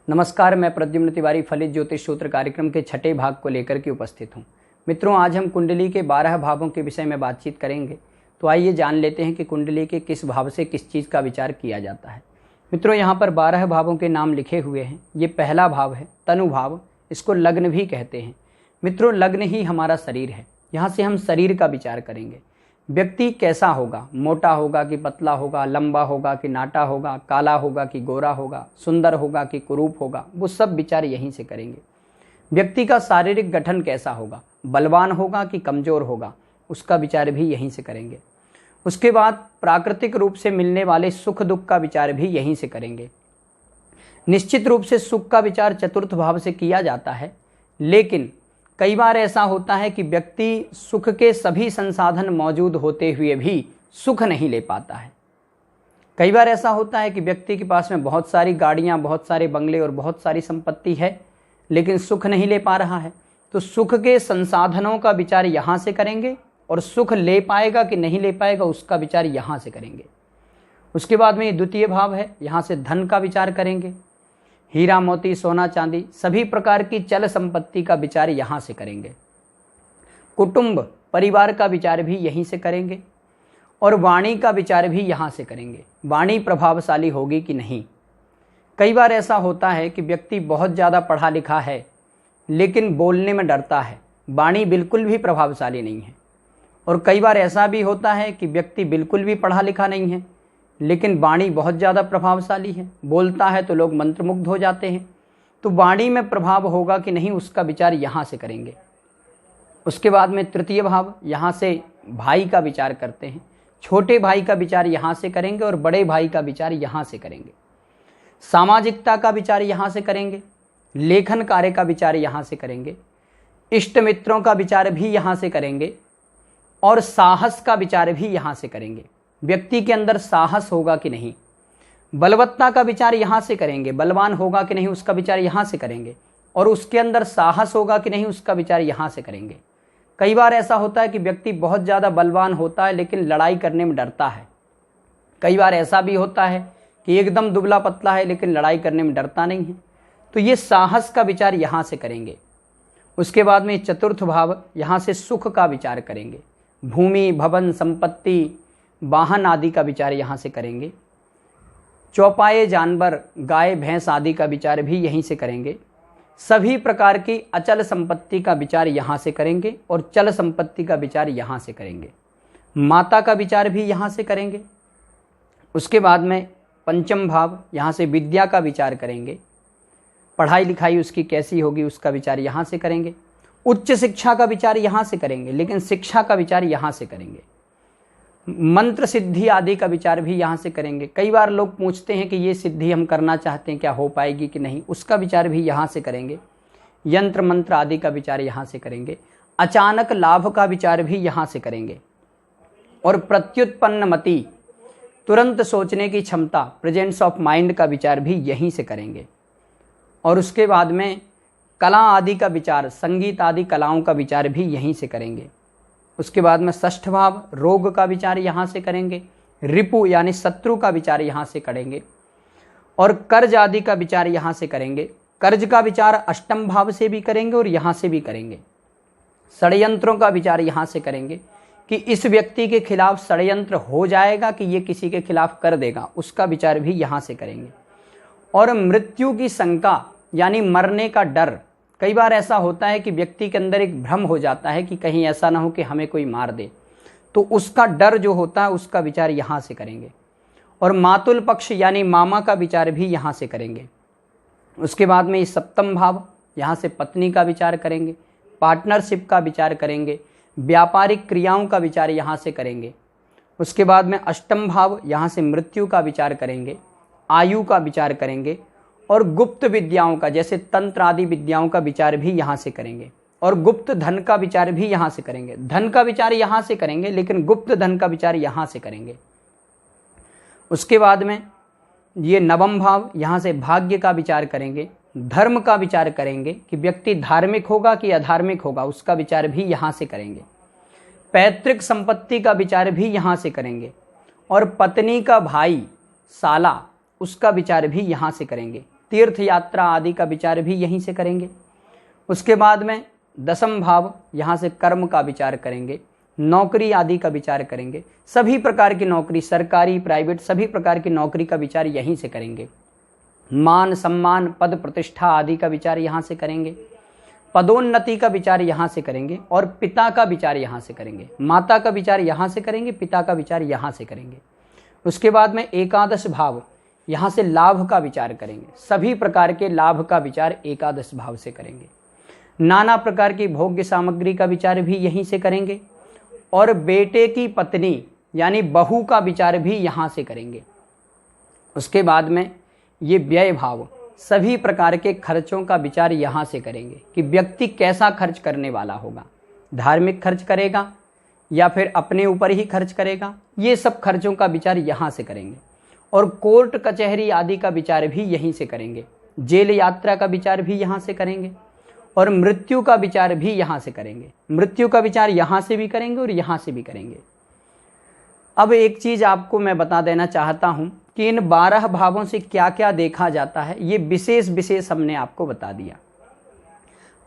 नमस्कार, मैं प्रद्युम्न तिवारी फलित ज्योतिष सूत्र कार्यक्रम के छठे भाग को लेकर के उपस्थित हूँ। मित्रों, आज हम कुंडली के 12 भावों के विषय में बातचीत करेंगे। तो आइए जान लेते हैं कि कुंडली के किस भाव से किस चीज़ का विचार किया जाता है। मित्रों, यहाँ पर 12 भावों के नाम लिखे हुए हैं। ये पहला भाव है तनु भाव, इसको लग्न भी कहते हैं। मित्रों, लग्न ही हमारा शरीर है। यहाँ से हम शरीर का विचार करेंगे। व्यक्ति कैसा होगा, मोटा होगा कि पतला होगा, लंबा होगा कि नाटा होगा, काला होगा कि गोरा होगा, सुंदर होगा कि कुरूप होगा, वो सब विचार यहीं से करेंगे। व्यक्ति का शारीरिक गठन कैसा होगा, बलवान होगा कि कमजोर होगा, उसका विचार भी यहीं से करेंगे। उसके बाद प्राकृतिक रूप से मिलने वाले सुख दुख का विचार भी यहीं से करेंगे। निश्चित रूप से सुख का विचार चतुर्थ भाव से किया जाता है, लेकिन कई बार ऐसा होता है कि व्यक्ति सुख के सभी संसाधन मौजूद होते हुए भी सुख नहीं ले पाता है। कई बार ऐसा होता है कि व्यक्ति के पास में बहुत सारी गाड़ियां, बहुत सारे बंगले और बहुत सारी संपत्ति है, लेकिन सुख नहीं ले पा रहा है। तो सुख के संसाधनों का विचार यहाँ से करेंगे और सुख ले पाएगा कि नहीं ले पाएगा उसका विचार यहाँ से करेंगे। उसके बाद में ये द्वितीय भाव है, यहाँ से धन का विचार करेंगे। हीरा मोती, सोना चांदी, सभी प्रकार की चल संपत्ति का विचार यहाँ से करेंगे। कुटुंब परिवार का विचार भी यहीं से करेंगे और वाणी का विचार भी यहाँ से करेंगे। वाणी प्रभावशाली होगी कि नहीं। कई बार ऐसा होता है कि व्यक्ति बहुत ज़्यादा पढ़ा लिखा है लेकिन बोलने में डरता है, वाणी बिल्कुल भी प्रभावशाली नहीं है। और कई बार ऐसा भी होता है कि व्यक्ति बिल्कुल भी पढ़ा लिखा नहीं है लेकिन वाणी बहुत ज़्यादा प्रभावशाली है, बोलता है तो लोग मंत्रमुग्ध हो जाते हैं। तो वाणी में प्रभाव होगा कि नहीं उसका विचार यहाँ से करेंगे। उसके बाद में तृतीय भाव, यहाँ से भाई का विचार करते हैं। छोटे भाई का विचार यहाँ से करेंगे और बड़े भाई का विचार यहाँ से करेंगे। सामाजिकता का विचार यहाँ से करेंगे। लेखन कार्य का विचार यहाँ से करेंगे। इष्ट मित्रों का विचार भी यहाँ से करेंगे और साहस का विचार भी यहाँ से करेंगे। व्यक्ति के अंदर साहस होगा कि नहीं, बलवत्ता का विचार यहाँ से करेंगे। बलवान होगा कि नहीं उसका विचार यहाँ से करेंगे और उसके अंदर साहस होगा कि नहीं उसका विचार यहाँ से करेंगे। कई बार ऐसा होता है कि व्यक्ति बहुत ज़्यादा बलवान होता है लेकिन लड़ाई करने में डरता है। कई बार ऐसा भी होता है कि एकदम दुबला पतला है लेकिन लड़ाई करने में डरता नहीं है। तो ये साहस का विचार यहाँ से करेंगे। उसके बाद में चतुर्थ भाव, यहाँ से सुख का विचार करेंगे। भूमि, भवन, संपत्ति, वाहन आदि का विचार यहाँ से करेंगे। चौपाए जानवर, गाय भैंस आदि का विचार भी यहीं से करेंगे। सभी प्रकार की अचल संपत्ति का विचार यहाँ से करेंगे और चल संपत्ति का विचार यहाँ से करेंगे। माता का विचार भी यहाँ से करेंगे। उसके बाद में पंचम भाव, यहाँ से विद्या का विचार करेंगे। पढ़ाई लिखाई उसकी कैसी होगी उसका विचार यहाँ से करेंगे। उच्च शिक्षा का विचार यहाँ से करेंगे लेकिन शिक्षा का विचार यहाँ से करेंगे। मंत्र सिद्धि आदि का विचार भी यहाँ से करेंगे। कई बार लोग पूछते हैं कि ये सिद्धि हम करना चाहते हैं, क्या हो पाएगी कि नहीं, उसका विचार भी यहाँ से करेंगे। यंत्र मंत्र आदि का विचार यहाँ से करेंगे। अचानक लाभ का विचार भी यहाँ से करेंगे और प्रत्युत्पन्न मति, तुरंत सोचने की क्षमता, प्रेजेंस ऑफ माइंड का विचार भी यहीं से करेंगे। और उसके बाद में कला आदि का विचार, संगीत आदि कलाओं का विचार भी यहीं से करेंगे। उसके बाद में षष्ठ भाव, रोग का विचार यहाँ से करेंगे। रिपु यानी शत्रु का विचार यहाँ से करेंगे और कर्ज आदि का विचार यहाँ से करेंगे। कर्ज का विचार अष्टम भाव से भी करेंगे और यहाँ से भी करेंगे। षड्यंत्रों का विचार यहाँ से करेंगे कि इस व्यक्ति के खिलाफ षड्यंत्र हो जाएगा कि ये किसी के खिलाफ कर देगा, उसका विचार भी यहाँ से करेंगे। और मृत्यु की शंका यानी मरने का डर, कई बार ऐसा होता है कि व्यक्ति के अंदर एक भ्रम हो जाता है कि कहीं ऐसा ना हो कि हमें कोई मार दे, तो उसका डर जो होता है उसका विचार यहाँ से करेंगे। और मातुल पक्ष यानी मामा का विचार भी यहाँ से करेंगे। उसके बाद में ये सप्तम भाव, यहाँ से पत्नी का विचार करेंगे। पार्टनरशिप का विचार करेंगे। व्यापारिक क्रियाओं का विचार यहाँ से करेंगे। उसके बाद में अष्टम भाव, यहाँ से मृत्यु का विचार करेंगे, आयु का विचार करेंगे और गुप्त विद्याओं का, जैसे तंत्र आदि विद्याओं का विचार भी यहाँ से करेंगे। और गुप्त धन का विचार भी यहाँ से करेंगे। धन का विचार यहाँ से करेंगे लेकिन गुप्त धन का विचार यहाँ से करेंगे। उसके बाद में ये नवम भाव, यहाँ से भाग्य का विचार करेंगे। धर्म का विचार करेंगे कि व्यक्ति धार्मिक होगा कि अधार्मिक होगा, उसका विचार भी यहाँ से करेंगे। पैतृक संपत्ति का विचार भी यहाँ से करेंगे और पत्नी का भाई, साला, उसका विचार भी यहाँ से करेंगे। तीर्थ यात्रा आदि का विचार भी यहीं से करेंगे। उसके बाद में दशम भाव, यहाँ से कर्म का विचार करेंगे, नौकरी आदि का विचार करेंगे। सभी प्रकार की नौकरी, सरकारी प्राइवेट सभी प्रकार की नौकरी का विचार यहीं से करेंगे। मान सम्मान पद प्रतिष्ठा आदि का विचार यहाँ से करेंगे। पदोन्नति का विचार यहाँ से करेंगे और पिता का विचार यहाँ से करेंगे। माता का विचार यहाँ से करेंगे, पिता का विचार यहाँ से करेंगे। उसके बाद में एकादश भाव, यहाँ से लाभ का विचार करेंगे। सभी प्रकार के लाभ का विचार एकादश भाव से करेंगे। नाना प्रकार की भोग्य सामग्री का विचार भी यहीं से करेंगे और बेटे की पत्नी यानी बहू का विचार भी यहाँ से करेंगे। उसके बाद में ये व्यय भाव, सभी प्रकार के खर्चों का विचार यहाँ से करेंगे कि व्यक्ति कैसा खर्च करने वाला होगा, धार्मिक खर्च करेगा या फिर अपने ऊपर ही खर्च करेगा, ये सब खर्चों का विचार यहाँ से करेंगे। और कोर्ट कचहरी आदि का विचार भी यहीं से करेंगे। जेल यात्रा का विचार भी यहाँ से करेंगे और मृत्यु का विचार भी यहाँ से करेंगे। मृत्यु का विचार यहाँ से भी करेंगे और यहाँ से भी करेंगे। अब एक चीज़ आपको मैं बता देना चाहता हूँ कि इन 12 भावों से क्या क्या देखा जाता है, ये विशेष हमने आपको बता दिया।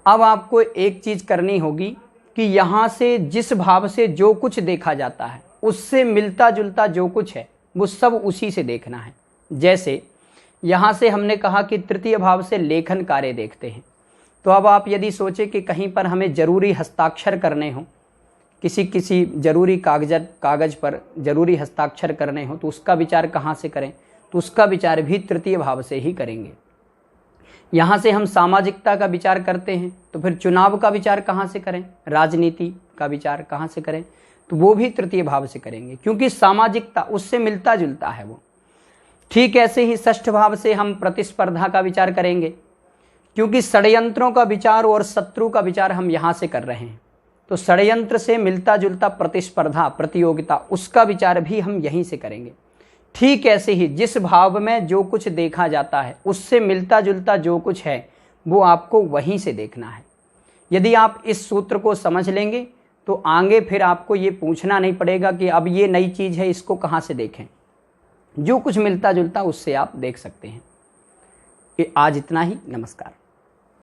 अब आपको एक चीज़ करनी होगी कि यहाँ से जिस भाव से जो कुछ देखा जाता है उससे मिलता जुलता जो कुछ है वो सब उसी से देखना है। जैसे यहाँ से हमने कहा कि तृतीय भाव से लेखन कार्य देखते हैं, तो अब आप यदि सोचें कि कहीं पर हमें जरूरी हस्ताक्षर करने हो, किसी जरूरी कागज पर जरूरी हस्ताक्षर करने हो, तो उसका विचार कहाँ से करें, तो उसका विचार भी तृतीय भाव से ही करेंगे। यहाँ से हम सामाजिकता का विचार करते हैं, तो फिर चुनाव का विचार कहाँ से करें, राजनीति का विचार कहाँ से करें, तो वो भी तृतीय भाव से करेंगे, क्योंकि सामाजिकता उससे मिलता जुलता है वो। ठीक ऐसे ही षष्ठ भाव से हम प्रतिस्पर्धा का विचार करेंगे, क्योंकि षड्यंत्रों का विचार और शत्रु का विचार हम यहाँ से कर रहे हैं, तो षड्यंत्र से मिलता जुलता प्रतिस्पर्धा प्रतियोगिता उसका विचार भी हम यहीं से करेंगे। ठीक ऐसे ही जिस भाव में जो कुछ देखा जाता है उससे मिलता जुलता जो कुछ है वो आपको वहीं से देखना है। यदि आप इस सूत्र को समझ लेंगे तो आगे फिर आपको ये पूछना नहीं पड़ेगा कि अब ये नई चीज़ है इसको कहाँ से देखें, जो कुछ मिलता जुलता उससे आप देख सकते हैं। आज इतना ही, नमस्कार।